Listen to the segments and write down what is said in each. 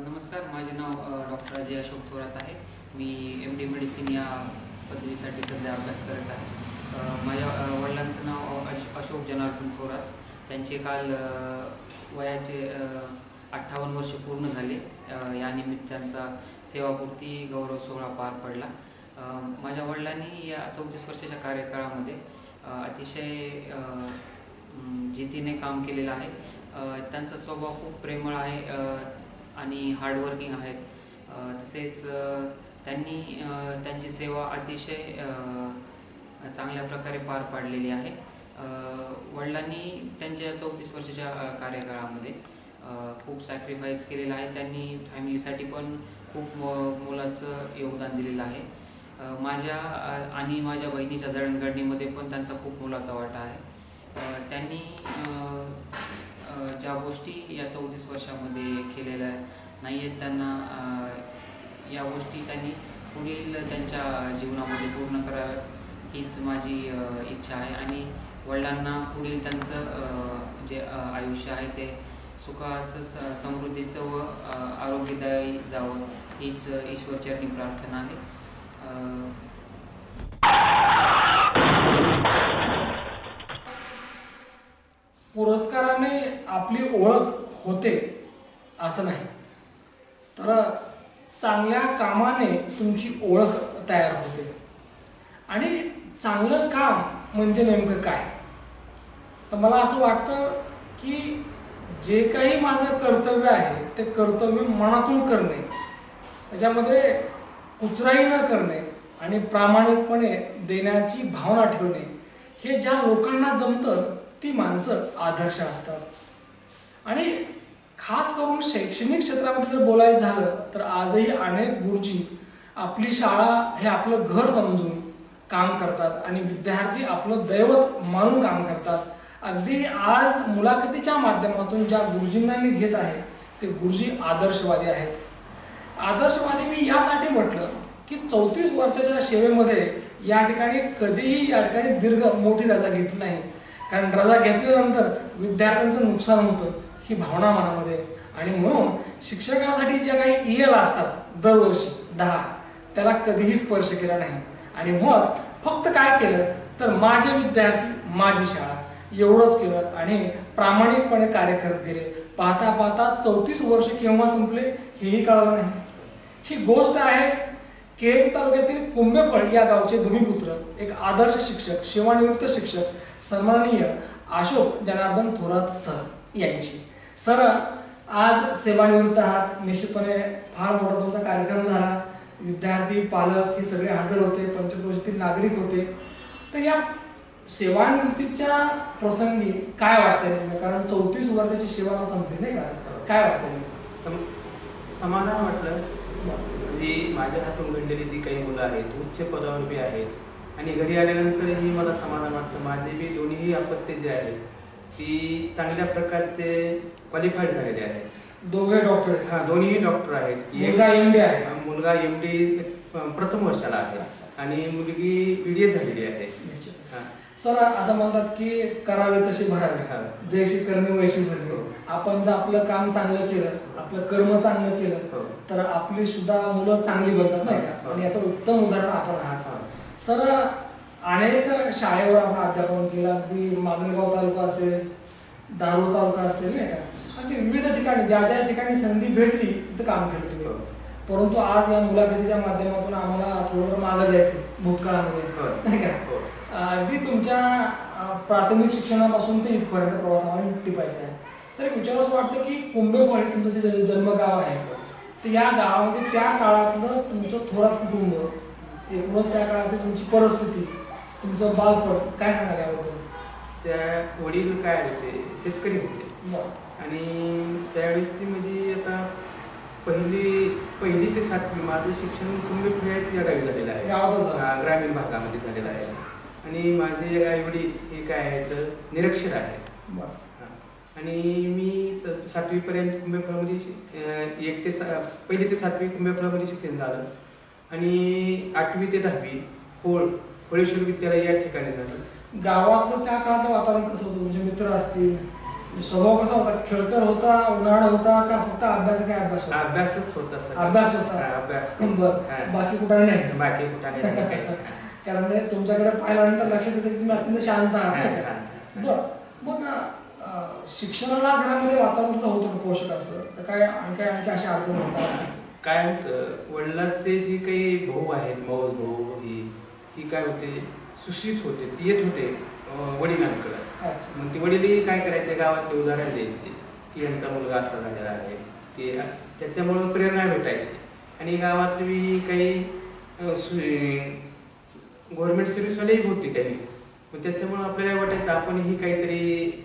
नमस्कार, माझे नाव डॉक्टर अजय अशोक थोरात आहे. मी MD मेडिसिन या पदवीसाठी सध्या अभ्यास करत आहे. माझ्या वडिलांचं नाव अशोक जनार्दन थोरात. त्यांचे काल वयाचे 58 वर्ष पूर्ण झाले. यानिमित्त त्यांचा सेवापूर्ती गौरव सोहळा पार पडला. माझ्या वडिलांनी या 34 वर्षाच्या कार्यकाळामध्ये अतिशय जिद्दीने काम केलेलं आहे. त्यांचा स्वभाव खूप प्रेमळ आहे आणि हार्डवर्किंग आहेत. तसेच त्यांनी त्यांची सेवा अतिशय चांगल्या प्रकारे पार पाडलेली आहे. वडिलांनी त्यांच्या 34 वर्षाच्या कार्यकाळामध्ये खूप सॅक्रिफाईस केलेलं आहे. त्यांनी फॅमिलीसाठी पण खूप मोलाचं योगदान दिलेलं आहे. माझ्या आणि माझ्या बहिणीच्या जडणघडणीमध्ये पण त्यांचा खूप मोलाचा वाटा आहे. त्यांनी ज्या गोष्टी या 34 वर्षामध्ये केलेल्या नाही आहेत, त्यांना या गोष्टी त्यांनी पुढील त्यांच्या जीवनामध्ये पूर्ण कराव्यात हीच माझी इच्छा आहे. आणि वडिलांना पुढील त्यांचं जे आयुष्य आहे ते सुखाचं, समृद्धीचं व आरोग्यदायी जावं हीच ईश्वरचरणी प्रार्थना आहे. पुरस्काराने आपली ओळख होते असं नाही, तर चांगल्या कामाने तुमची ओळख तयार होते. आणि चांगलं काम म्हणजे नेमकं काय? तर मला असं वाटतं की जे काही माझं कर्तव्य आहे ते कर्तव्य मनातून करणे, त्याच्यामध्ये कुचराई न करणे आणि प्रामाणिकपणे देण्याची भावना ठेवणे, हे ज्या लोकांना जमतं ती माणसं आदर्श असतात. आणि खास करून शैक्षणिक क्षेत्रामध्ये जर बोलायचं झालं तर आजही अनेक गुरुजी आपली शाळा हे आपलं घर समजून काम करतात आणि विद्यार्थी आपलं दैवत मानून काम करतात. अगदी आज मुलाखतीच्या माध्यमातून ज्या गुरुजींना मी घेत आहे ते गुरुजी आदर्शवादी आहेत. आदर्शवादी मी यासाठी म्हटलं की 34 वर्षाच्या सेवेमध्ये या ठिकाणी कधीही या ठिकाणी दीर्घ मोठी रजा घेतली नाही. कारण रजा घेतल्यानंतर विद्यार्थ्यांचं नुकसान होतं ही भावना मनामध्ये. आणि म्हणून शिक्षकासाठी ज्या काही EL असतात दरवर्षी 10, त्याला कधीही स्पर्श केला नाही. आणि मग फक्त काय केलं तर माझे विद्यार्थी माझी शाळा एवढंच केलं आणि प्रामाणिकपणे कार्य करत गेले. पाहता पाहता 34 वर्ष केव्हा संपले हेही कळलं नाही. ही गोष्ट आहे केज तालुक्यातील कुंभेफळ या गावचे भूमिपुत्र, एक आदर्श शिक्षक, सेवानिवृत्त शिक्षक सन्माननीय अशोक जनार्दन थोरात सर यांची. सर, आज सेवानिवृत्त आहात, निश्चितपणे फार मोठा तुमचा कार्यक्रम झाला. विद्यार्थी, पालक हे सगळे हजर होते, पंचक्रोशीतील नागरिक होते. तर या सेवानिवृत्तीच्या प्रसंगी काय वाटतं नेमकं? कारण 34 वर्षाची सेवा संपली नाही का? काय वाटतं नेमकं? समाधान वाटलं की माझ्या हातून घडलेली जी काही मुलं आहेत उच्च पदावर बी आहेत आणि घरी आल्यानंतरही मला समाधान वाटतं. माझे बी दोन्ही अपत्य जे आहेत ती चांगल्या प्रकारचे क्वालिफाईड झालेले आहेत. दोघे डॉक्टर आहेत? हां, दोन्हीही डॉक्टर आहेत. मुलगा MD आहे? मुलगा MD प्रथम वर्षाला आहे आणि मुलगी BDS झालेली आहे. सर, असं म्हणतात की करावे तसे भरावे, जैशी करणे वैशी भरणे. आपण जर आपलं काम चांगलं केलं, आपलं कर्म चांगलं केलं तर आपली सुद्धा मुलं चांगली बनतात नाही का? आणि याचं उत्तम उदाहरण आपण आहात. सर, अनेक शाळेवर आपण अध्यापन केलं. अगदी माजलगाव तालुका असेल, दारू तालुका असेल नाही का, अगदी विविध ठिकाणी ज्या ज्या ठिकाणी संधी भेटली तिथं काम केलं तुम्ही. परंतु आज या मुलाखतीच्या माध्यमातून आम्हाला थोडं मागं जायचं भूतकाळामध्ये नाही का. अगदी तुमच्या प्राथमिक शिक्षणापासून ते इथपर्यंत प्रवास आम्हाला टिपायचा आहे. तर विचारावंच वाटतं की कुंभेफळ हे तुमचं जे जन्मगाव आहे तर या गावामध्ये त्या काळातलं तुमचं थोरात कुटुंब, एकूणच त्या काळातली तुमची परिस्थिती, तुमचं बालपण काय सांगाल याबद्दल? त्या वडील काय होते, शेतकरी होते. आणि त्यावेळेसची म्हणजे आता पहिली ते 7वी माझं शिक्षण कुंभेफळ या गावी झालेलं आहे, ग्रामीण भागामध्ये झालेलं आहे. आणि माझे आईवडील हे काय आहेत, निरक्षर आहे. आणि मी 7वी पर्यंत कुंभेफळामध्ये पहिली ते 7वी कुंभेफळामध्ये शिक्षण झालं. आणि 8वी ते 10वी होळेश्वर विद्यालय या ठिकाणी झालं. गावातलं त्या काळातलं वातावरण कसं होतं? म्हणजे मित्र असतील, स्वभाव कसा होता? खेळकर होता, उन्हाळ होता का फक्त अभ्यास? काय अभ्यास होता? अभ्यासच होता सर. अभ्यास होता. अभ्यास. बरं, बाकी कुठे नाही? बाकी कुठे नाही. कारण तुमच्याकडे पाहिल्यानंतर लक्षात येतं की तुम्ही अत्यंत शांत आहात. बरं, मग शिक्षणाला घरामध्ये वातावरण कसं होतं का पोषक असं? तर काय आणखी अशा अडचणी होतात? काय होतं, वडिलांचे जे काही भाऊ आहेत, मावस भाऊ ही काय होते, सुशिक्षित होते, ती येत होते वडिलांकडे. मग ते वडील काय करायचे, गावातले उदाहरण द्यायचे की यांचा मुलगा असा झालेला आहे, की त्याच्यामुळं प्रेरणा भेटायची. आणि गावातली काही गव्हर्नमेंट सर्व्हिसवालेही होते काही, मग त्याच्यामुळं आपल्याला वाटायचं आपणही काहीतरी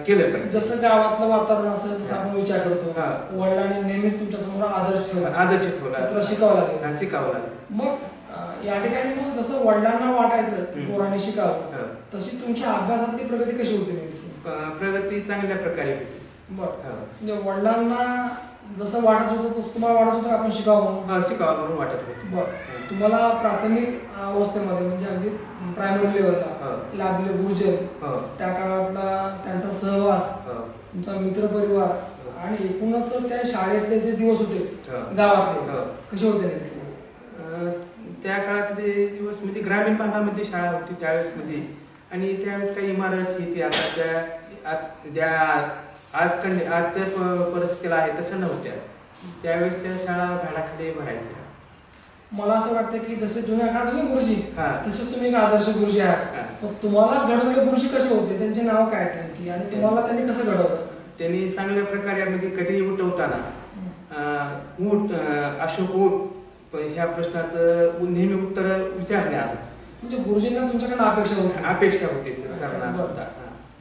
केलं पाहिजे. जसं गावातलं वातावरण असेल तसं आपण विचार करतो. वडिलांनी नेहमीच तुमच्या समोर आदर्श ठेवला, तुला शिकावं लागेल. मग या ठिकाणी मग जसं वडिलांना वाटायचं की पोरांनी शिकावं, तशी तुमच्या अभ्यासातली प्रगती कशी होती? प्रगती चांगल्या प्रकारे होती. बरं, म्हणजे वडिलांना जसं वाटत होतं तसं तुम्हाला वाटत होतं आपण शिकावं म्हणून वाटत होतं. बरं, तुम्हाला प्राथमिक अवस्थेमध्ये म्हणजे अगदी प्रायमरी लेवलला लाभले गुरुजन, त्या काळातला त्यांचा सहवास, तुमचा मित्रपरिवार आणि एकूणच त्या शाळेतले जे दिवस होते गावातले कसे होते? त्या काळातले दिवस म्हणजे ग्रामीण भागामध्ये शाळा होती त्यावेळेस मध्ये, आणि त्यावेळेस काही इमारत ही ती आता ज्या आजच्या परिस्थितीला आहे तसं नव्हत्या. त्यावेळेस त्या शाळा झाडाखाली भरायच्या. मला असं वाटतं की जसे जुन्या काळात होते गुरुजी तसेच तुम्ही एक आदर्श गुरुजी आहात. पण तुम्हाला घडवले गुरुजी कसे होते? त्यांचे नाव काय नेमकी आणि तुम्हाला त्यांनी कसं घडवलं? त्यांनी चांगल्या प्रकारे म्हणजे कधी उठवताना ऊट अशोक ऊट ह्या प्रश्नाचं नेहमी उत्तर विचारणे आलं. म्हणजे गुरुजींना तुमच्याकडे अपेक्षा होती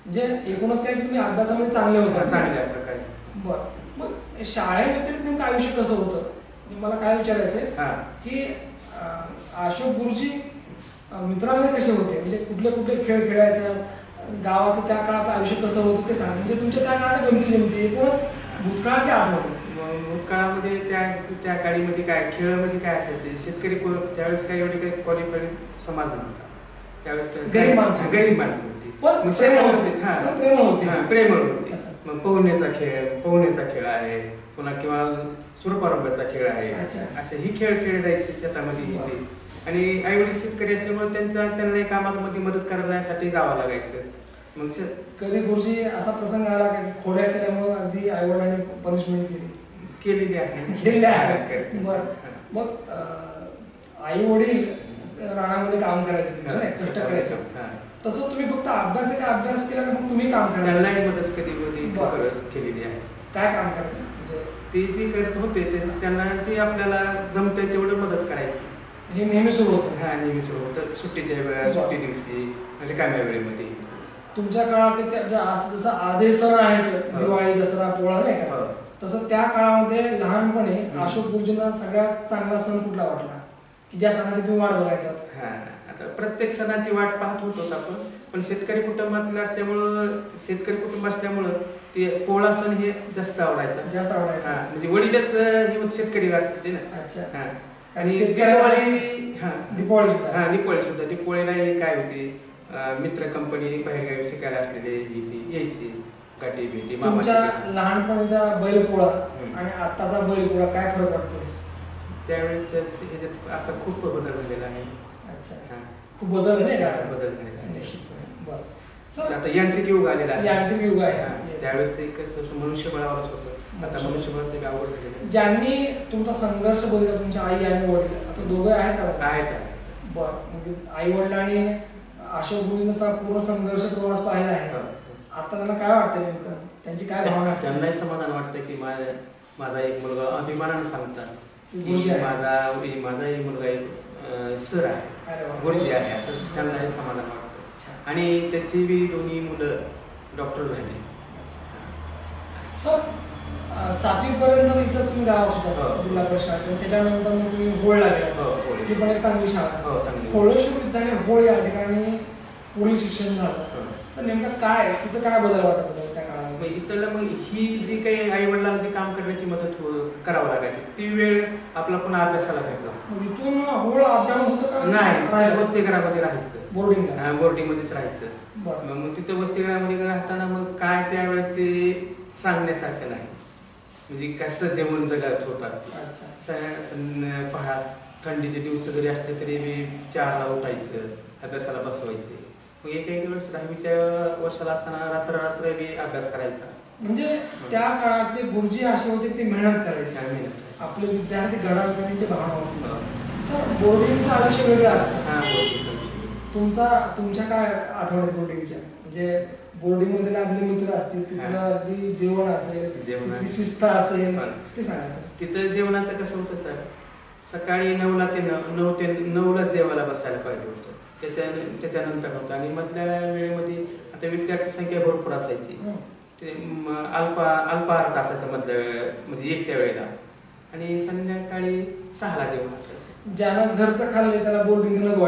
म्हणजे एकूणच काय तुम्ही अभ्यासामध्ये चांगले होता चांगल्या प्रकारे. बरं, मग शाळेव्यतिरिक्त नेमकं आयुष्य कसं होतं? मला काय विचारायचंय की अशोक गुरुजी मित्रांमध्ये कसे होते? म्हणजे कुठले कुठले खेळ खेळायचं, गावात त्या काळात आयुष्य कसं होतं ते सांग. म्हणजे तुमच्या त्या काळात गमती एकूणच भूतकाळात आठवतं. भूतकाळामध्ये त्या काळीमध्ये काय खेळामध्ये काय असायचे, शेतकरी त्यावेळेस काही एवढे काही क्वालिफाईड समाज नव्हता. त्यावेळेस गरीब माणसं होती, प्रेमळ होती. मग पोहण्याचा खेळ आहे पुन्हा, किंवा सूरपारंब्याचा खेळ आहे, असे ही खेळ खेळले जायचे शेतामध्ये. आणि आईवडील शेतकरी असल्यामुळे त्यांना कामामध्ये मदत करण्यासाठी जावं लागायचं. मग कधी गुरुजी असा प्रसंग आला की खोड्या केल्यामुळे अगदी आईवडिलांनी पनिशमेंट केलेली आहे? बरं, मग आई वडील रानामध्ये काम करायचे, कष्ट करायचं, तसं तुम्ही फक्त अभ्यास केला का मग तुम्ही काम करायचं? त्यांनाही मदत कधी केलेली आहे. काय काम करायचं? ते जे करत होते त्यांना जे आपल्याला जमतंय तेवढं मदत करायची. हे नेहमी सुरू होतं? नेहमी सुरू होतं. सुट्टी दिवशी रिकाम्या वेळेमध्ये. तुमच्या काळात जसं आजही सण आहेत, दिवाळी, दसरा, पोळा नाही का, तसं त्या काळामध्ये लहानपणी अशोक गुरुजींना सगळ्यात चांगला सण कुठला वाटला की ज्या सणाची तुम्ही वाट बघायचा? आता प्रत्येक सणाची वाट पाहत होतो आपण, पण शेतकरी कुटुंबात असल्यामुळं ते पोळा सण हे जास्त आवडायचा. म्हणजे वडीलच शेतकरी असते ना. आणि दिवाळी सुद्धा दिवाळीला काय होते, मित्र कंपनी बाहेरगावी शिकायला असलेले यायची गाठी भेटी. तुमच्या लहानपणीचा बैलपोळा आणि आताचा बैलपोळा काय फरक वाटतो? त्यावेळेस आता खूप बदल झालेला आहे. खूप बदल आहे का? बदल झालेला आहे. सर, आता यांत्रिक युग आलेला आहे. यांत्रिक युग आहे. त्यावेळेस एक मनुष्यबळावरच होतं, आता मनुष्यबळाचं एक आवड झालेलं. ज्यांनी तुमचा संघर्ष बघितला, तुमच्या आई आणि वडील, आता दोघं आहेत का? आहेत. बरं, म्हणजे आई वडिलांनी अशोक गुरुजींचा पूर्ण संघर्ष प्रवास पाहिला आहे. आता त्यांना काय वाटतं नेमकं? त्यांची काय भावना असते? त्यांनाही समाधान वाटतं की माझा एक मुलगा अभिमानाने सांगतात की माझा एक मुलगा एक सर आहे, गुरुजी आहे, असं त्यांनाही समाधान वाटतं. आणि त्याची बी दोन्ही मुलं डॉक्टर झाली. सर, 7वी पर्यंत इथं तुम्ही गावात होता जिल्हा परिषद, त्याच्यानंतर मग तुम्ही होळला गेला, ती पण एक चांगली शाळा. होळेश्वर विद्यालय होळ या ठिकाणी पुढील शिक्षण झालं, तर नेमकं तिथं काय बदल वाटत होता त्या काळात? इथं मग ही जी काही आई वडिलांना काम करण्याची मदत करावं लागायची, ती वेळ आपला पुन्हा अभ्यासाला भेटला. इथून होळ अपडाऊन होतं का? नाही, वसतिगृहामध्ये राहायचं. बोर्डिंगला बोर्डिंगमध्येच राहायचं. मग तिथं वसतिगृहामध्ये राहताना मग काय त्यावेळेस ते सांगण्यासारखं नाही, म्हणजे कसं जेवण जगत होतात. पहा थंडीचे दिवस जरी असले तरी मी 4ला उठायचं, अभ्यासाला बसवायचे. मग एक दिवस 10वीच्या वर्षाला असताना रात्र मी अभ्यास करायचा. म्हणजे त्या काळातले गुरुजी असे होते की ते मेहनत करायचे, आपले विद्यार्थी घडावे त्यांची भावना होती. सर बोर्डिंगचं आयुष्य वेगळं असतं. तुमच्या काय आठवणी बोर्डिंगच्या? म्हणजे बोर्डिंगमध्ये आपले मित्र असतील, तिथलं अगदी जेवण असेल, तिथली शिस्त असेल, ते सांगा सर. तिथं जेवणाचं कसं होतं सर, सकाळी 9ला ते 9ला जेवायला बसायला पाहिजे होतं. त्याच्यानंतर होतं. आणि मधल्या वेळेमध्ये आता विद्यार्थी संख्या भरपूर असायची, ते अल्पाहार असायचं मधल्या म्हणजे 1च्या वेळेला, आणि संध्याकाळी 6ला जेवण असायचं. ज्याला घरचं खाल्लं त्याला बोर्डिंगचं नको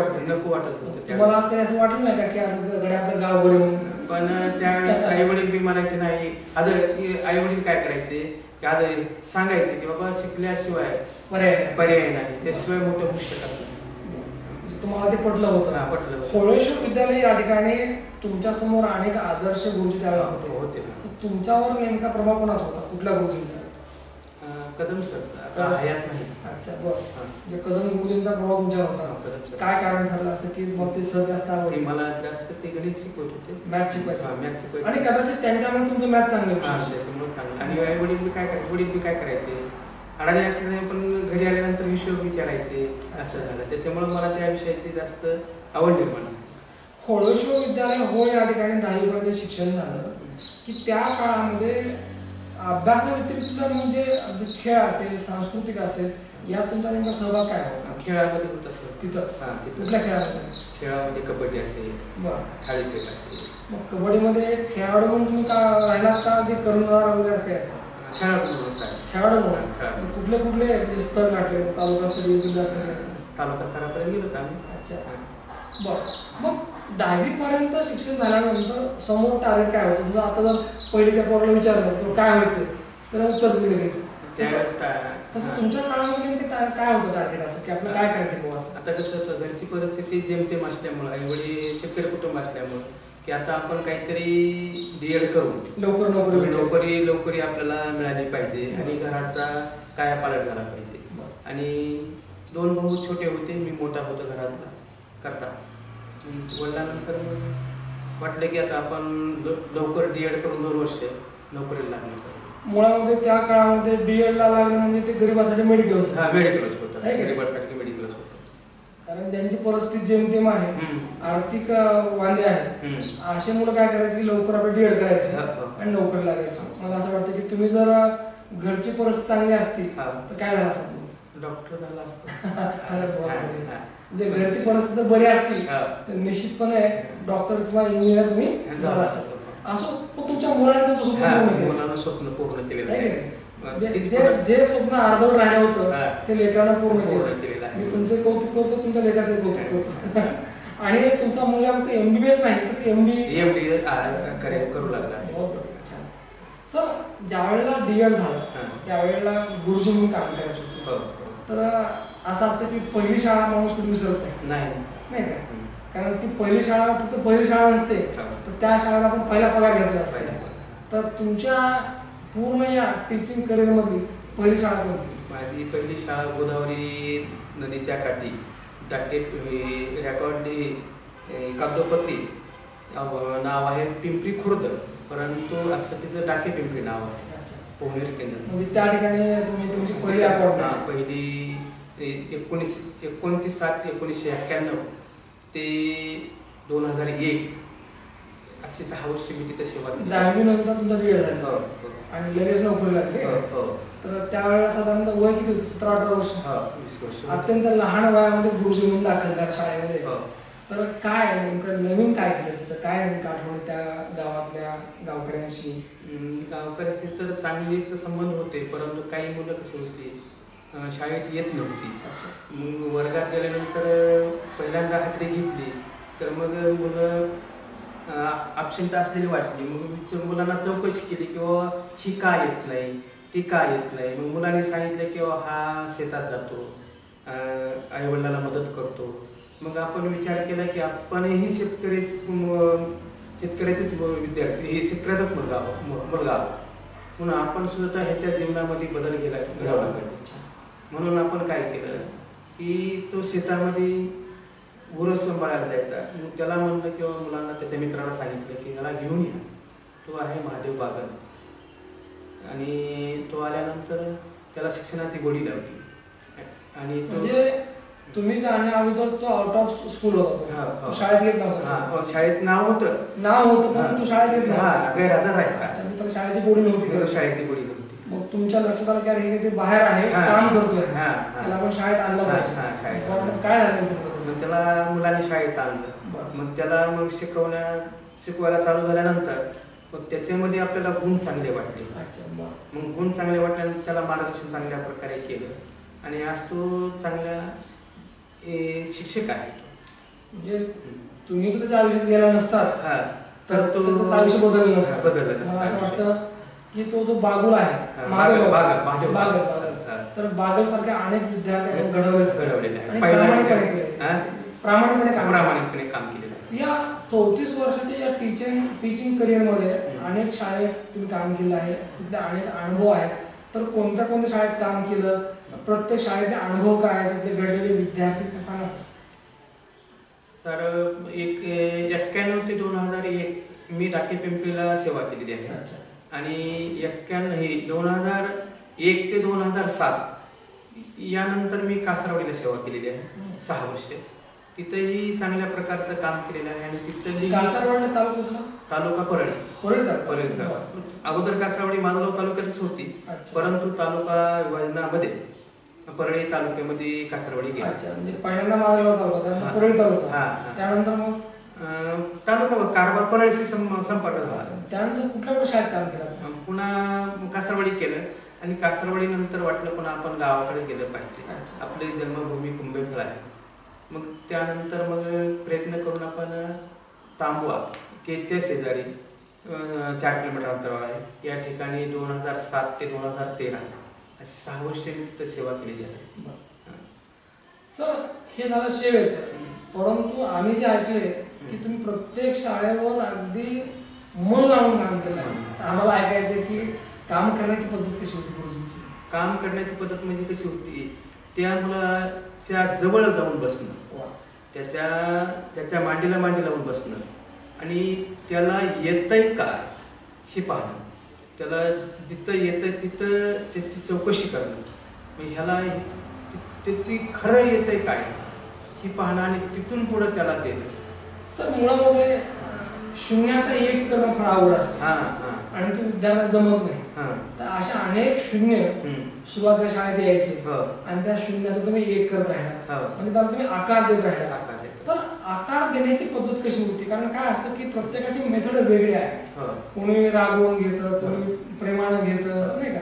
वाटत होतं. तुम्हाला काही असं वाटलं नाही का की आपलं गाव बरं? पण त्यावेळेस आई वडील बी म्हणायचे नाही. आई वडील काय करायचे की आज सांगायचे की बाबा शिकल्याशिवाय पर्याय नाही, त्याशिवाय मोठं होऊ शकत नाही. तुम्हाला ते पटलं होतं? पटलं. होळेश्वर विद्यालय या ठिकाणी तुमच्या समोर अनेक आदर्श गुरुजी त्यावेळेला होते. तुमच्यावर नेमका प्रभाव कोणाचा होता, कुठल्या गुरुजींचा? कदम सर हयात नाही. अच्छा बरं. म्हणजे कदम गुरुजींचा प्रभाव तुमच्यावर होता. काय कारण ठरलं असं की मग ते सर जास्त आवडले? मला जास्त ते गणित शिकवत होते, मॅथ शिकवायचे, आणि कदाचित त्यांच्यामुळे तुमचं मॅथ चांगलं चांगलं. आणि आई वडील बी काय करायचे, अडाणी असल्याने पण घरी आल्यानंतर हिशोब विचारायचे, असं झालं. त्याच्यामुळे मला त्या विषयाची जास्त आवड निर्माण. होळेश्वर विद्यालय होळ या ठिकाणी 10वीपर्यंत शिक्षण झालं की त्या काळामध्ये अभ्यासाव्यतिरिक्त म्हणजे खेळ असेल, सांस्कृतिक असेल, यात तुमचा नेमका सहभाग काय होता? खेळामध्ये होत असतं तिथं. कुठल्या खेळामध्ये कबड्डी असेल, थाळीफेक असेल. मग कबड्डीमध्ये खेळाडू म्हणून तुम्ही का राहिलात का ते कर्णधार वगैरे काय असं? खेळाडू म्हणून कुठले स्तर गाठले? तालुका स्तरीय, जिल्हा स्तरीय असं? तालुका स्तरापर्यंत गेलो आम्ही. अच्छा बरं. मग 10वीपर्यंत शिक्षण झाल्यानंतर समोर टार्गेट काय होतं? जसं आता जर पहिलीच्या पोराला विचारलं तर काय व्हायचं, तर उत्तर दिलं लगेच. तसं तुमच्या काळामध्ये नेमके काय होतं टार्गेट, असं की आपलं काय करायचं? आता कसं होतं, घरची परिस्थिती जेमतेम असल्यामुळं, आई वडील शेतकरी कुटुंब असल्यामुळं की आता आपण काहीतरी DED करून लवकरी आपल्याला मिळाली पाहिजे, आणि घराचा कायापालट झाला पाहिजे. आणि 2 भाऊ छोटे होते, मी मोठा होतो घरातला करता. वडिलांनंतर वाटलं की आता आपण लवकर DED करून 2 वर्ष नोकरीला लागलं पाहिजे. मुळामध्ये त्या काळामध्ये DED ला लागलं म्हणजे ते गरिबासाठी मेडिकल होतं. मेडिकलच होतं, गरिबांसाठी मेडिकलच होतं. कारण ज्यांची परिस्थिती जेमतेम आहे, आर्थिक वांदे आहेत, असे मुलं काय करायचे की लवकर आपण DED करायचं आणि नोकरी लागायचं. मला असं वाटतं की तुम्ही जर घरची परिस्थिती चांगली असती तर काय झालं असतं? डॉक्टर झाला असतो. म्हणजे घरची परिस्थिती जर बरी असती तर निश्चितपणे डॉक्टर किंवा इंजिनियर तुम्ही झाला असतो. असं पण तुमच्या मुलाने तुमचं स्वप्न पूर्ण केलेलं आहे. जे स्वप्न अर्धवट राहिलं होतं ते लेकरांना पूर्ण केलं. मी तुमचे कौतुक करतो, तुमच्या लेखाचे कौतुक करतो. आणि तुमचा मुलगा फक्त MBBS नाही तर MD करू लागला. सर ज्यावेळेला DED झालं त्यावेळेला गुरुजी म्हणून काम करायचं होतं. तर असं असतं की पहिली शाळा माणूस कुठे विसरत नाही का? कारण ती पहिली शाळा फक्त पहिली शाळा नसते, तर त्या शाळेला आपण पहिला पगार घेतला असतो. तर तुमच्या पूर्ण या टीचिंग करिअरमधली पहिली शाळा कोणती? माझी पहिली शाळा गोदावरी नदीच्या काठी कागदोपत्री नाव आहे पिंपरी खुर्द, परंतु असं तिचं टाके पिंपरी नाव आहे. पोहनेर केंद्र. म्हणजे त्या ठिकाणी तुम्ही तुमची पहिली पहिली 29/7/1991 ते 2001 असे 10 वर्ष मी तिथे सेवा केली. 10वी नंतर तुमचा DED झाला आणि लगेच नोकरी लागली. तर त्यावेळेला साधारणतः वय किती होतं? 17-18 वर्ष. 20 वर्ष. अत्यंत लहान वयामध्ये गुरुजी म्हणून दाखल झाला शाळेमध्ये. तर काय नेमकं नवीन काय केलं तिथं? काय नेमकं आठवण त्या गावातल्या गावकऱ्यांशी? गावकऱ्यांशी तर चांगलेच संबंध होते, परंतु काही मुलं कशी होती शाळेत येत नव्हती. मग वर्गात गेल्यानंतर पहिल्यांदा हाजरी घेतली तर मग मुलं ॲबसेंट असलेली वाटली. मग मुलांना चौकशी केली किंवा ही का येत नाही, ती का येत नाही. मग मुलांनी सांगितलं की हा शेतात जातो, आईवडिलांना मदत करतो, मग आपण विचार केला की आपणही शेतकऱ्याचेच विद्यार्थी, हे शेतकऱ्याचाच मुलगा मुलगा म्हणून आपण सुद्धा ह्याच्या जीवनामध्ये बदल घडवला पाहिजे. म्हणून आपण काय केलं की तो शेतामध्ये उरस सांभाळायला जायचा. मग त्याला म्हणलं किंवा मुलांना त्याच्या मित्राला सांगितलं की याला घेऊन या, तो आहे महादेव बागल. आणि तो आल्यानंतर त्याला शिक्षणाची गोडी लावली. आणि तो म्हणजे तुम्ही जाण्या अगोदर तो आउट ऑफ स्कूल होता, शाळेत येत नव्हता. शाळेत नाव होतं पण तो शाळेत येत नव्हता, गैरहजर राहायचा. त्याला शाळेची गोडी नव्हती. शाळेची गोडी नव्हती. मग तुमच्या लक्षात आलं की अरे ते बाहेर आहे, काम करतोय, त्याला आपण शाळेत आणलं पाहिजे. काय झालं मग त्याला मुलांनी शाळेत आणलं. मग त्याला मग शिकवायला चालू झाल्यानंतर मग त्याच्यामध्ये आपल्याला गुण चांगले वाटले. मग गुण चांगले वाटल्यानंतर त्याला मार्गदर्शन चांगल्या प्रकारे केलं आणि आज तो चांगला शिक्षक आहे. म्हणजे तुम्ही जर त्याच्या आयुष्यात गेला नसतात तर तो त्याचं आयुष्य बदललं नसतं. बदललं. मला असं वाटतं की तो जो बागुल आहे, बागल, तर बागल सारख्या अनेक विद्यार्थ्यांनी घडवलेले आहे, प्रामाणिकपणे काम केलेलं आहे. या 34 वर्षाच्या या टीचिंग करिअरमध्ये अनेक शाळेत तुम्ही काम केलं आहे, तिथले अनेक अनुभव आहेत. तर कोणत्या कोणत्या शाळेत काम केलं, प्रत्येक शाळेचे अनुभव काय आहेत, तिथले घडलेले विद्यार्थी सांगा सर. सर 91 ते 2001 मी टाकी पिंपरीला सेवा केलेली आहे. आणि 2001 ते 2007 यानंतर मी कासरवाडीला सेवा केलेली आहे 6 वर्ष. तिथेही चांगल्या प्रकारचं काम केलेलं आहे. आणि तिथली तालुका परळी. अगोदर कासरवाडी माजगाव तालुक्यातच होती, परंतु तालुका विभाजनामध्ये परळी तालुक्यामध्ये कासरवाडी गेली. म्हणजे पहिल्यांदा माजगाव तालुका, परळी तालुका, त्यानंतर मग तालुका कारभार परळीशी संपर्क झाला. त्यानंतर कुठल्या शाळेत काम केलं? पुन्हा कासरवाडी केलं. आणि कासरवाडी नंतर वाटलं पण आपण गावाकडे गेलं पाहिजे, आपली जन्मभूमी कुंभेफळ आहे. मग त्यानंतर मग प्रयत्न करून आपण तांबवा केच्या शेजारी 4 किलोमीटर अंतरावर आहे, या ठिकाणी 2007 ते 2013 अशी 6 वर्षे मी तिथं सेवा केलेली आहे. सर हे झालं सेवेचं, परंतु आम्ही जे ऐकले की तुम्ही प्रत्येक शाळेवर अगदी मन लावून काम केलं. आम्हाला ऐकायचं की काम करण्याची पद्धत कशी होती गुरुजींची? काम करण्याची पद्धत म्हणजे कशी होती, त्या मुलाच्या जवळ जाऊन बसणं, त्याच्या मांडीला मांडी लावून बसणं आणि त्याला येतंय का हे पाहणं, त्याला जिथं येतंय तिथं त्याची चौकशी करणं, मग ह्याला त्याची खरं येतंय काय ही पाहणं आणि तिथून पुढं त्याला देणं. सर मुळामध्ये शून्याचा एक करणं फार आवड असतं आणि ते विद्यार्थ्याला जमत नाही. तर अशा अनेक शून्य सुरुवातीला शाळेत यायचे आणि त्या शून्याचा तुम्ही एक करत राहिला, म्हणजे त्याला तुम्ही आकार देत राहिला. तर आकार देण्याची पद्धत कशी होती? कारण काय असतं की प्रत्येकाची मेथड वेगळी आहे, कोणी रागवून घेतं, कोणी प्रेमानं घेतं, नाही का?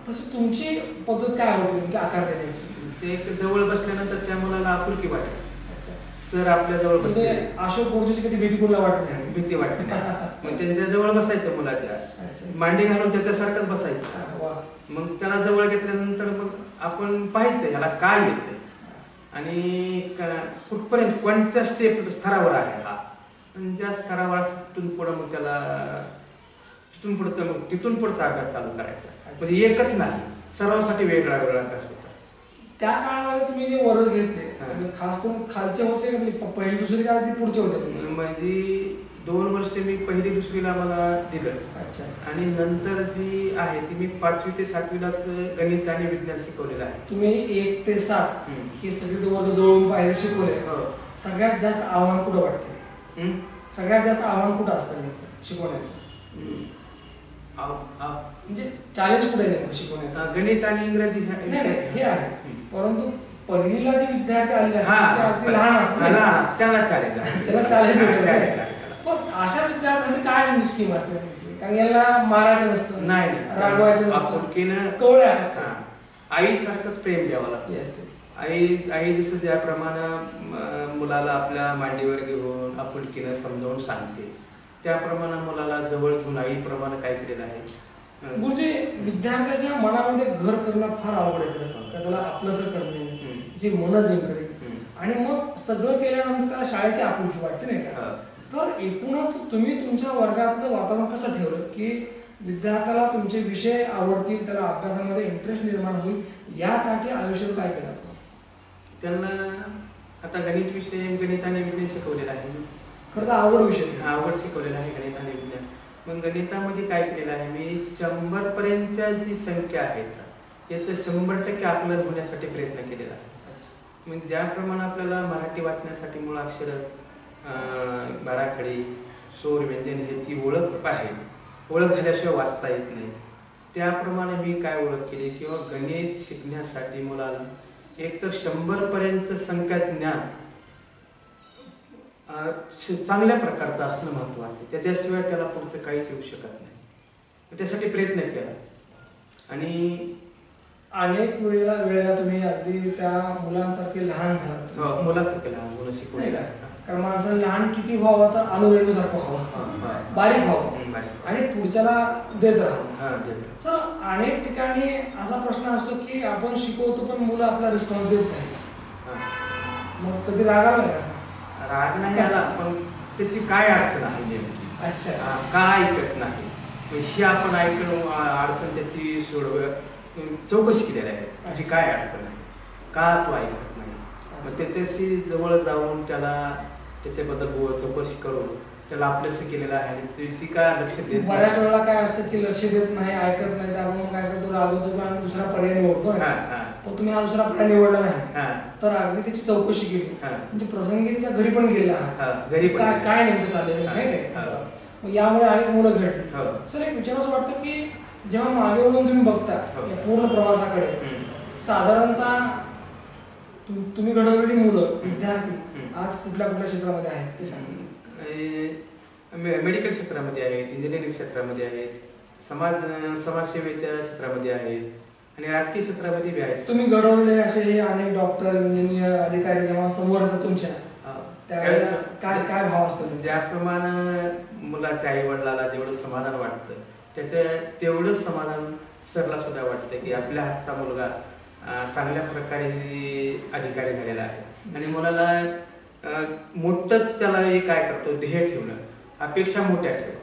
तशी तुमची पद्धत काय होती आकार देण्याची? ते जवळ बसल्यानंतर त्या मुलाला आपुलकी वाटते. सर आपल्या जवळ बसले, अशोक गुरुजीची कधी भीती कोणाला वाटत नाही, भीती वाटते नाही. मग त्यांच्या जवळ बसायचं, मुलाच्या मांडी घालून त्याच्यासारखंच बसायचं. मग त्याला जवळ घेतल्यानंतर मग आपण पाहायचं ह्याला काय येतं आणि कुठपर्यंत कोणत्या स्तरावर आहे हा, ज्या स्तरावर तिथून पुढं मग त्याला तिथून पुढचा अभ्यास चालू करायचा. म्हणजे एकच नाही, सर्वांसाठी वेगळा अभ्यास होता. त्या काळामध्ये तुम्ही जे वर्ग घेतले खास करून खालचे होते, पहिली दुसरी का पुढचे होते? म्हणजे 2 वर्ष मी पहिली दुसरीला मला दिलं. आणि नंतर जी आहे ती मी 5वी ते 7वीलाच गणित आणि विज्ञान शिकवलेलं आहे. तुम्ही 1 ते 7 हे सगळे वर्ग जवळून पाहिजे शिकवले. सगळ्यात जास्त आव्हान कुठं वाटते? सगळ्यात जास्त आव्हान कुठं असतं शिकवण्याचं? म्हणजे चॅलेंज कुठे आहे शिकवण्याचं? गणित आणि इंग्रजी हे आहे, परंतु पहिलीला जे विद्यार्थी आलेले असतात लहान असतात त्याला चॅलेंज पण अशा विद्यार्थ्यांनी काय स्कीम असते? कारण याला मारायचं नसतं, नाही रागवायचं नसतं, कवळे असतात. आईसारखंच प्रेम द्यावं लागतं. आई जसं ज्याप्रमाणे मुलाला आपल्या मांडीवर घेऊन आपुलकीनं समजावून सांगते, त्याप्रमाणे मुलाला जवळ घेऊन आईप्रमाणे काय केलेलं आहे. गुरुजी विद्यार्थ्याच्या मनामध्ये घर करणं फार आवड आहे, त्याला आपलंसं करणे, जे मन जिंकणे आणि मग सगळं केल्यानंतर त्याला शाळेची आपुलकी वाटते नाही का. तर एकूणच तुम्ही तुमच्या वर्गातलं वातावरण कसं ठेवलं की विद्यार्थ्याला तुमचे विषय आवडतील, त्याला अभ्यासामध्ये इंटरेस्ट निर्माण होईल, यासाठी आयुष्यात काय केलं? त्यांना आता गणित विषय, गणित आणि विज्ञान शिकवलेला आहे मी. खरं तर आवड विषय, आवड शिकवलेला आहे गणित आणि विज्ञान. मग गणितामध्ये काय केलेलं आहे मी, 100 पर्यंतच्या जी संख्या आहेत याचं 100% आकलन होण्यासाठी प्रयत्न केलेला आहे. मग ज्याप्रमाणे आपल्याला मराठी वाचण्यासाठी मुळाक्षर, बाराखडी, स्वर, व्यंजन ह्याची ओळख आहे, ओळख झाल्याशिवाय वाचता येत नाही, त्याप्रमाणे मी काय ओळख केली किंवा गणित शिकण्यासाठी मुलाला एक तर 100 पर्यंत संख्या ज्ञान चांगल्या प्रकारचं असणं महत्त्वाचं आहे. त्याच्याशिवाय त्याला पुढचं काहीच येऊ शकत नाही. त्यासाठी प्रयत्न केला आणि अनेक वेळेला तुम्ही अगदी त्या मुलांसारखे लहान झाला. मुलासारखे लहान मुलं शिकवले का, कारण माणसाला लहान किती व्हावं तर अनुरेणूसारखं व्हावं, बारीक व्हावं आणि पुढच्याला देत राहावं. सर अनेक ठिकाणी असा प्रश्न असतो की आपण शिकवतो पण मुलं आपला रिस्पॉन्स देत नाही. मग कधी राग आला नाही? असा राग नाही आला, पण त्याची काय अडचण आहे नेमकी, अच्छा का ऐकत नाही ही आपण ऐकून अडचण त्याची चौकशी केलेली आहे. त्याची काय अडचण आहे, का तू ऐकत नाही, मग त्याच्याशी जवळ जाऊन त्याला त्याच्याबद्दल चौकशी करून त्याला आपलंसं केलेलं आहे. त्याची काय लक्ष देत, बऱ्याच वेळेला काय असतं की लक्ष देत नाही, ऐकत नाही, आपण काय करतो रागवतो आणि दुसरा पर्याय निवडतो. पण तुम्ही हा दुसरा पर्याय निवडला नाही तर अगदी त्याची चौकशी केली, म्हणजे प्रसंगी त्याच्या घरी पण गेला, घरी काय नेमकं चाललेलं नाही. यामुळे अनेक मुलं घडली. सर एक विचारायचं वाटतं की जेव्हा मागे वळून तुम्ही बघता या पूर्ण प्रवासाकडे, साधारणतः तुम्ही घडवलेली मुलं, विद्यार्थी आज कुठल्या कुठल्या क्षेत्रामध्ये आहेत ते सांगा. मेडिकल क्षेत्रामध्ये आहेत, इंजिनिअरिंग क्षेत्रामध्ये आहेत, समाजसेवेच्या क्षेत्रामध्ये आहेत आणि राजकीय क्षेत्रामध्ये बी आहेत. तुम्ही घडवलेले असे अनेक डॉक्टर, इंजिनियर, अधिकारी जेव्हा समोर येतात तुमच्या, त्यावेळेस काय काय भाव असतो? ज्याप्रमाणे मुलाच्या आई वडिलाला जेवढं समाधान वाटतं त्याचं तेवढंच समाधान सरला सुद्धा वाटतं की आपल्या हातचा मुलगा चांगल्या प्रकारे अधिकारी झालेला आहे. आणि मुलाला मोठंच त्याला काय करतो, ध्येय ठेवणं, अपेक्षा मोठ्या ठेवा.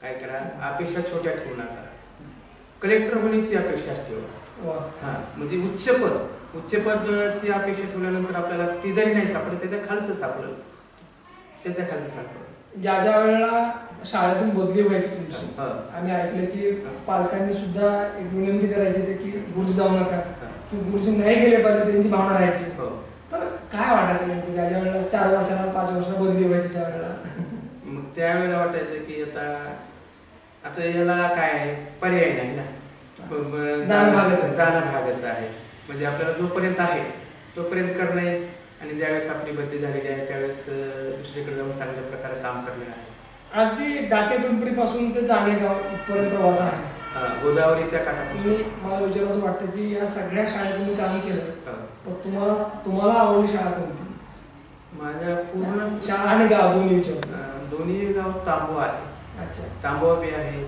काय करा, अपेक्षा छोट्या ठेवू नका, कलेक्टर होण्याची अपेक्षा ठेवा. म्हणजे उच्चपदाची अपेक्षा ठेवल्यानंतर आपल्याला ती जरी नाही सापडत त्याच्या खालचं सापडलं, त्याच्या खालचं सापडलं. ज्या ज्या वेळेला शाळेतून बदली व्हायची तुमची, आम्ही ऐकलं की पालकांनी सुद्धा एक विनंती करायची की गुरुजी जाऊ नका, की गुरुजी नाही गेले पाहिजे त्यांची भावना राहायची. तर काय वाटायचं नेमकं ज्या ज्या वेळेला 4 वर्षाला 5 वर्षाला बदली व्हायची त्यावेळेला? मग त्यावेळेला वाटायचं की आता याला काय पर्याय नाही ना, जाणं भागच आहे. म्हणजे आपल्याला जोपर्यंत आहे तोपर्यंत करणे, आणि ज्यावेळेस आपली बदली झालेली आहे त्यावेळेस दुसरीकडे जाऊन चांगल्या प्रकारे काम करणे आहे. अगदी डाके पिंपरी पासून ते जाणेगाव इथपर्यंत प्रवास आहे, गोदावरीच्या काठापासून. मला विचारायचं वाटतं की या सगळ्या शाळेत तुम्ही काम केलं, पण तुम्हाला आवडली शाळा कोणती? माझ्या पूर्ण शाळा आणि गाव दोन्ही विचार. दोन्ही गाव तांबवा आहे. अच्छा, तांबवा बी आहे,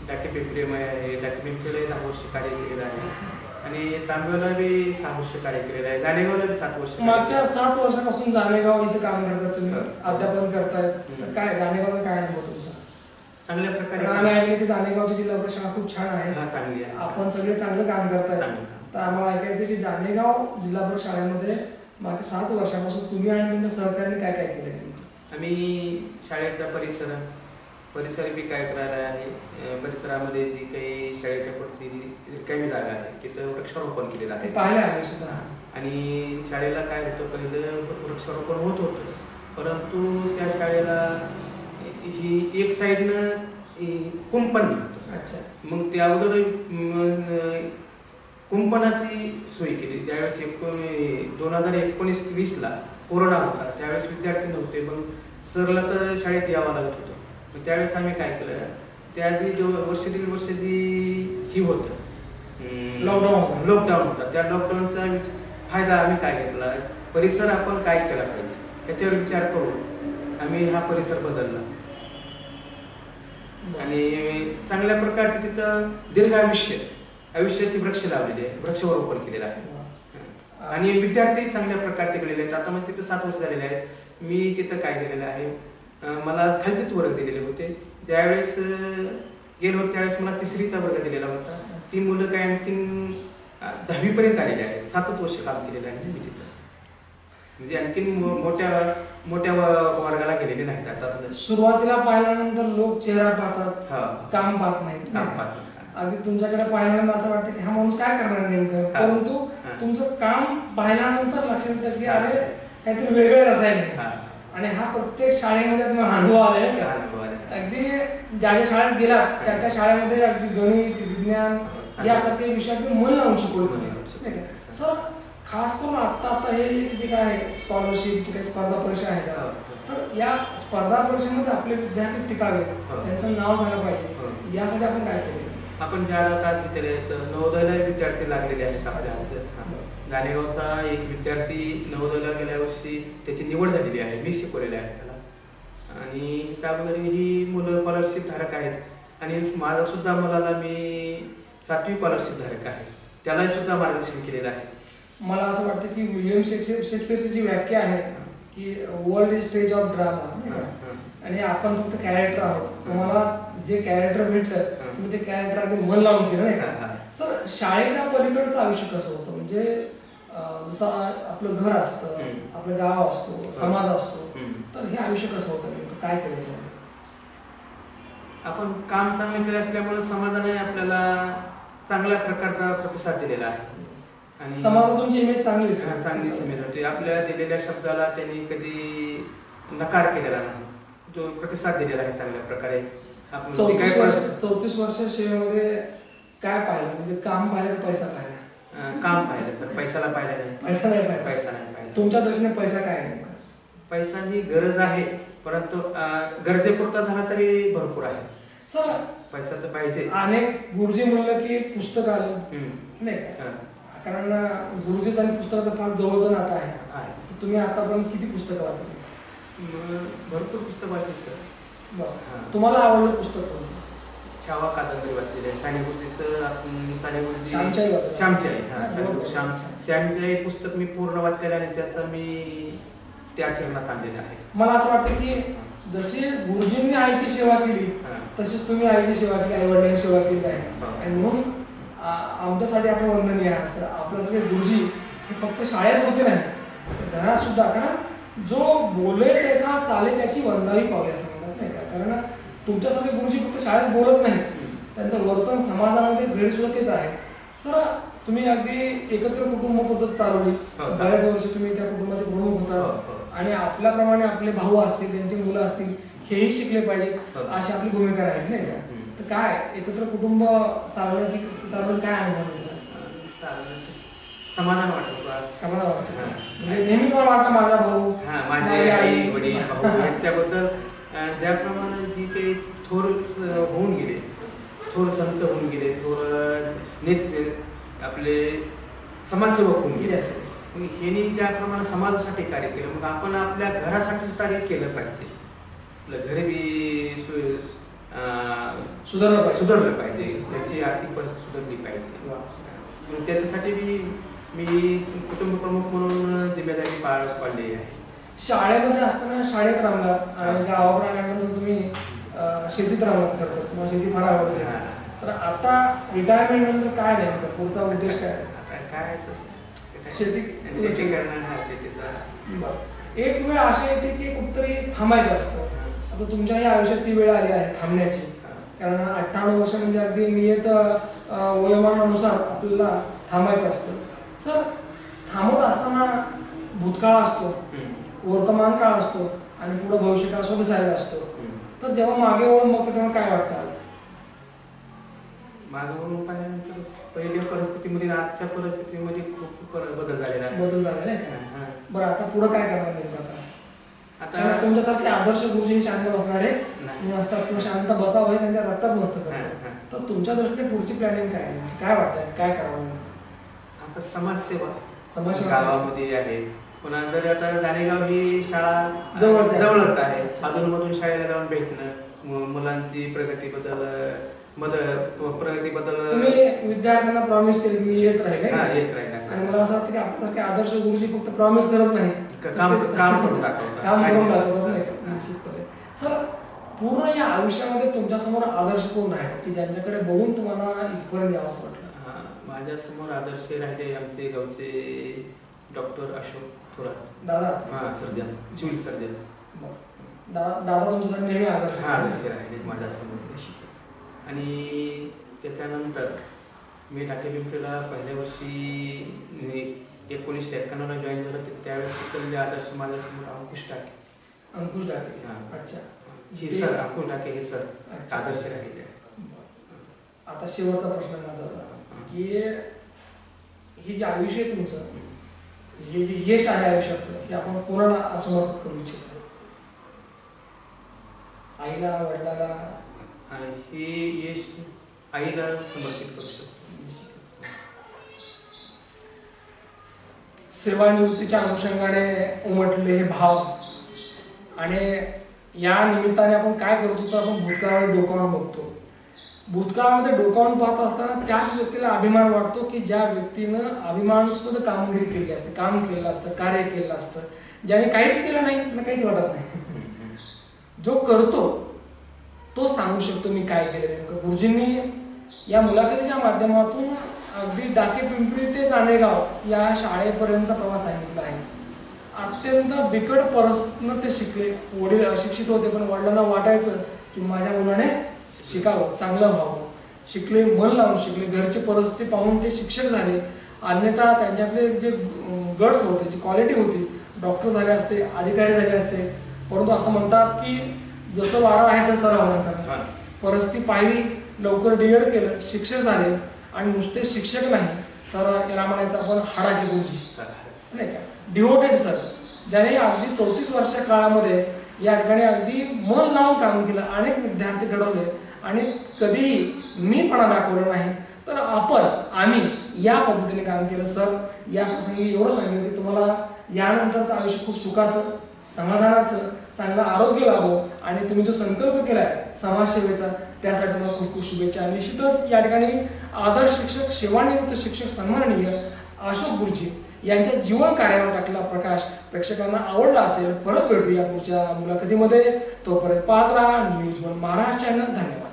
डाके पिंपरीमय आहे. डाके पिंपरीला 10 वर्ष कार्य केलेलं आहे आणि तांबव्याला बी 6 वर्ष कार्य केलेलं आहे. जानेगावला बी 7 वर्ष. मागच्या 7 वर्षापासून जानेगाव इथे काम करतात तुम्ही, अध्यापन करताय, तर काय जानेगावचा काय अनुभव तुमचा? चांगल्या प्रकारे. आम्ही ऐकले की जानेगावची जिल्हा परिषद शाळा खूप छान आहे, चांगली आहे, आपण सगळे चांगलं काम करताय. तर आम्हाला ऐकायचं की जानेगाव जिल्हा परिषद शाळेमध्ये मागच्या 7 वर्षापासून तुम्ही आणि तुमच्या सहकार्याने काय काय केलं? आम्ही शाळेचा परिसर बी काय करायला आहे, परिसरामध्ये जी काही शाळेच्या पुढची रिकामी जागा आहे तिथं वृक्षारोपण केलेलं आहे, पाहिलं आहे सुद्धा. आणि शाळेला काय होतं, पहिलं वृक्षारोपण होत होतं, परंतु त्या शाळेला ही एक साईडनं कुंपण निघतं. अच्छा, मग त्या अगोदर कुंपणाची सोय केली. ज्यावेळेस 2019-20ला कोरोना होता त्यावेळेस विद्यार्थी नव्हते, मग सरला तर शाळेत यावं लागत होतं. मग त्यावेळेस आम्ही काय केलं, त्या जी 1-1.5 वर्ष जी ही होतं लॉकडाऊन होता, त्या लॉकडाऊनचा फायदा आम्ही काय घेतला, परिसर आपण काय केला पाहिजे याच्यावर विचार करून आम्ही हा परिसर बदलला आणि चांगल्या प्रकारचे तिथं दीर्घ आयुष्याची वृक्ष लावलेली आहे, वृक्षारोपण केलेलं आहे. आणि विद्यार्थी चांगल्या प्रकारचे गेलेले आहेत. आता म्हणजे तिथं 7 वर्ष झालेले आहेत. मी तिथं काय केलेलं आहे, मला खालचेच वर्ग दिलेले होते. ज्यावेळेस गेलो होतो त्यावेळेस मला 3रीचा वर्ग दिलेला होता. ती मुलं काय आणखीन 10वी पर्यंत आलेली आहेत. 7च वर्ष काम केलेलं आहे मी तिथं. म्हणजे आणखीन मोठ्या वर्गाला गेलेले नाहीत. आता सुरुवातीला पाहिल्यानंतर लोक चेहरा पाहतात, काम पाहत नाहीत. काम पाहत अगदी तुमच्याकडे पाहिल्यानंतर असं वाटतं की हा माणूस काय करणार नेमकं, परंतु तुमचं काम पाहिल्यानंतर लक्षात येतं की अरे काहीतरी वेगळे रसायन आहे. आणि हा प्रत्येक शाळेमध्ये तुम्हाला अनुभव आलाय का? अगदी ज्या ज्या शाळेत गेला त्या त्या शाळेमध्ये अगदी गणित, विज्ञान यासारखे विषय मन लावून शिकवले. सर खास करून आता हे जे काय स्कॉलरशिप जे काही स्पर्धा परीक्षा आहेत, तर या स्पर्धा परीक्षेमध्ये आपले विद्यार्थी टिकावेत, त्यांचं नाव झालं पाहिजे, यासाठी आपण काय केले? आपण ज्याला तास घेतलेले आहेत, नवोदयला विद्यार्थी लागलेले आहेत आपल्या. गाणेगावचा एक विद्यार्थी नवोदयला गेल्या वर्षी त्याची निवड झालेली आहे. मी शिकवलेले आहे त्याला. आणि त्याबरोबर ही मुलं स्कॉलरशिप धारक आहेत. आणि माझा सुद्धा मुलाला मी 7वी स्कॉलरशिप धारक आहे. त्याला सुद्धा मार्गदर्शन केलेलं आहे. मला असं वाटतं की विलियम शेक्सपियरची जी व्याख्या आहे की world is stage of drama, आणि आपण फक्त कॅरेक्टर आहोत. तुम्हाला जे कॅरेक्टर भेटलं तुम्ही ते कॅरेक्टर अगदी मन लावून केलं नाही का? सर शाळेच्या पलीकडचं आयुष्य कसं होतं, म्हणजे जसं आपलं घर असतं, आपलं गाव असतो, समाज असतो, तर हे आयुष्य कसं होतं, काय करायचं? आपण काम चांगले केले असल्यामुळे समाजाने आपल्याला चांगल्या प्रकारचा प्रतिसाद दिलेला आहे. आणि समाजात तुमची इमेज चांगली इमेज होती. आपल्या दिलेल्या शब्दाला त्यांनी कधी नकार केलेला नाही. जो प्रतिसाद दिलेला आहे चांगल्या प्रकारे. 34 वर्ष सेवेमध्ये काय पाहिलं, म्हणजे काम पाहिलं का पैसा पाहिला? काम पाहिलं सर, पैशाला पाहिलं नाही. पैसा नाही पाहिला. तुमच्या दृष्टीने पैसा काय आहे? पैसा ही गरज आहे, परंतु गरजेपुरता झाला तरी भरपूर आहे. सर पैसा तर पाहिजे. अनेक गुरुजी म्हणलं की पुस्तक आलं नाही का, कारण गुरुजीचं आणि पुस्तकाचं फार जवळचं नातं आहे. तुम्ही आतापर्यंत किती पुस्तकं वाचली? भरपूर पुस्तक वाचली सर. तुम्हाला आवडलं पुस्तक कोणतं? छावा कादंबरी वाचलेली आहे. साने गुरुजीचं श्यामची पुस्तक मी पूर्ण वाचलेलं आहे. त्याचं मी त्या आचरणात आणलेलं आहे. मला असं वाटतं की जशी गुरुजींनी आईची सेवा केली तशीच तुम्ही आईची सेवा केली, आई वडिलांची सेवा केली आहे. आणि म्हणून आमच्यासाठी आपण वंदनीय आहे. असं आपल्यासाठी गुरुजी हे फक्त शाळेत होते नाही तर घरात सुद्धा, कारण जो बोले त्याचा चाले त्याची वंदावी पावले असं म्हणतात नाही का. कारण तुमच्यासारखे गुरुजी फक्त शाळेत बोलत नाही, त्यांचं वर्तन समाजामध्ये घरी सुद्धा तेच आहे. सर तुम्ही अगदी एकत्र कुटुंब पद्धत चालवली, बऱ्याच वर्षी तुम्ही त्या कुटुंबाचे प्रमुख होता. आणि आपल्याप्रमाणे आपले भाऊ असतील, त्यांची मुलं असतील, हेही शिकले पाहिजेत अशी आपली भूमिका राहील नाही का. तर काय एकत्र कुटुंब चालवण्याची काय अनुभव? समाधान वाटतं. समाधान वाटतं. म्हणजे नेहमी मला वाटतं माझा भाऊ, माझे आई वडील भाऊ यांच्याबद्दल ज्याप्रमाणे जी काही थोर होऊन गेले, थोर संत होऊन गेले, थोर आपले समाजसेवक होऊन गेले, ह्यांनी ज्याप्रमाणे समाजासाठी कार्य केलं, मग आपण आपल्या घरासाठी कार्य केलं पाहिजे. आपलं घर बी सुधारलं पाहिजे, त्याची आर्थिक परिस्थिती सुधारली पाहिजे. त्याच्यासाठी मी कुटुंब प्रमुख म्हणून जिम्मेदारी पाळली आहे. शाळेमध्ये असताना शाळेत राहणार आणि गावाकडे आल्यानंतर तुम्ही शेतीत राहणार करतात, मला शेती फार आवडते. तर आता रिटायरमेंट नंतर काय नाही, पुढचा उद्देश काय? शेती करणं. एक वेळ अशा येते की कुठतरी थांबायचं असतं. आता तुमच्याही आयुष्यात ती वेळ आली आहे थांबण्याची, कारण 58 वर्ष म्हणजे अगदी नियत वयोमानानुसार आपल्याला थांबायचं असतं. सर थांबत असताना भूतकाळ असतो, वर्तमान काळ असतो आणि पुढे भविष्य काळ सुद्धा दिसायला असतो. तर जेव्हा मागे वळून बघतो तेव्हा काय वाटतं? आज मागे वळून पाहिल्यानंतर पहिल्या परिस्थितीमध्ये आजच्या परिस्थितीमध्ये खूप बदल झालेला आहे. बरं आता पुढे काय करणार नेमकं? आता तुमच्यासारखे आदर्श गुरुजी शांत बसणारे नसतात किंवा शांत बसावं त्यांच्या रक्तात नसतं. तर तुमच्या दृष्टीने पुढची प्लॅनिंग काय वाटतं, काय करावं? आता समाजसेवा गावामध्ये आहे. पुन्हा जर आता जाणेगाव ही शाळा जवळच आहे, अधूनमधून शाळेला जाऊन भेटणं, मुलांची प्रगतीबद्दल तुम्ही विद्यार्थ्यांना प्रॉमिस केले मी येत राहील येत राहील आणि मला असं वाटतं की आपल्यासारखे आदर्श गुरुजी फक्त प्रॉमिस करत नाही, काम करून दाखवतात. काम करून दाखवतात नाही का निश्चितपणे. सर पूर्ण या आयुष्यामध्ये तुमच्यासमोर आदर्श कोण आहे की ज्यांच्याकडे बघून तुम्हाला इथपर्यंत यावं असं वाटलं? माझ्यासमोर आदर्श राहिले आमचे गावचे डॉक्टर अशोक थोरात दादा. Surgeon, civil surgeon. दादा तुमच्यासाठी नेहमी आदर्श राहिले माझ्यासमोर. आणि त्याच्यानंतर मी टाकेपिंपरीला पहिल्या वर्षी 1991ला जॉईन झालं, त्यावेळेस तिथले आदर्श माझ्यासमोर अंकुश टाके. अच्छा. हे सर अंकुश टाके हे सर आदर्श राहिले. आता शेवटचा प्रश्न माझा की हे जे आयुष्य आहे तुमचं, हे जे यश आहे आयुष्यातलं, हे आपण कोणाला समर्पित करू इच्छितो? आईला, वडिलाला? हे यश आईला समर्पित करू शकतो. सेवानिवृत्तीच्या अनुषंगाने उमटले हे भाव आणि या निमित्ताने आपण काय करतो तर आपण भूतकाळामध्ये डोकावून बघतो. भूतकाळामध्ये डोकावून पाहत असताना त्याच व्यक्तीला अभिमान वाटतो की ज्या व्यक्तीनं अभिमानास्पद कामगिरी केली असते, काम केलं असतं, कार्य केलं असतं. ज्याने काहीच केलं नाही त्याला काहीच वाटत नाही. जो करतो तो सांगू शकतो मी काय केलं नेमकं. गुरुजींनी या मुलाखतीच्या माध्यमातून अगदी डाकेपिंपरी ते जाणेगाव या शाळेपर्यंतचा प्रवास सांगितला आहे. अत्यंत बिकट परिस्थितीनं ते शिकले. वडील अशिक्षित होते पण वडिलांना वाटायचं की माझ्या मुलाने शिकावं, चांगलं व्हावं. शिकले, मन लावून शिकले. घरची परिस्थिती पाहून ते शिक्षक झाले. अन्यथा त्यांच्यातले जे गट्स होते, जी क्वालिटी होती, डॉक्टर झाले असते, अधिकारी झाले असते. परंतु असं म्हणतात की जसं वारं आहे तसं राहायचं. परिस्थिती पाहिली, लवकर डीएड केलं, शिक्षक झाले आणि नुसते शिक्षक नाही तर याला म्हणायचं आपण हाडाचे गुरुजी नाही का, डिव्होटेड सर, ज्याने अगदी 34 वर्षाच्या काळामध्ये या ठिकाणी अगदी मन लावून काम केलं, अनेक विद्यार्थी घडवले आणि कधीही मीपणा दाखवलं नाही. तर आम्ही या पद्धतीने काम केलं. सर या प्रसंगी एवढं सांगितलं की तुम्हाला यानंतरचं आयुष्य खूप सुखाचं, समाधानाचं, चांगलं आरोग्य लाभो आणि तुम्ही जो संकल्प केलाय समाजसेवेचा त्यासाठी मला खूप खूप शुभेच्छा. निश्चितच या ठिकाणी आदर्श शिक्षक, सेवानिवृत्त शिक्षक सन्माननीय अशोक गुरुजी यांच्या जीवन कार्यावर टाकलेला प्रकाश प्रेक्षकांना आवडला असेल. परत भेटूया पुढच्या मुलाखतीमध्ये. तोपर्यंत पाहत राहा न्यूज वन महाराष्ट्र चॅनल. धन्यवाद.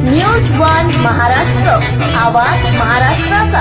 न्यूज वन महाराष्ट्र, आवाज महाराष्ट्राचा.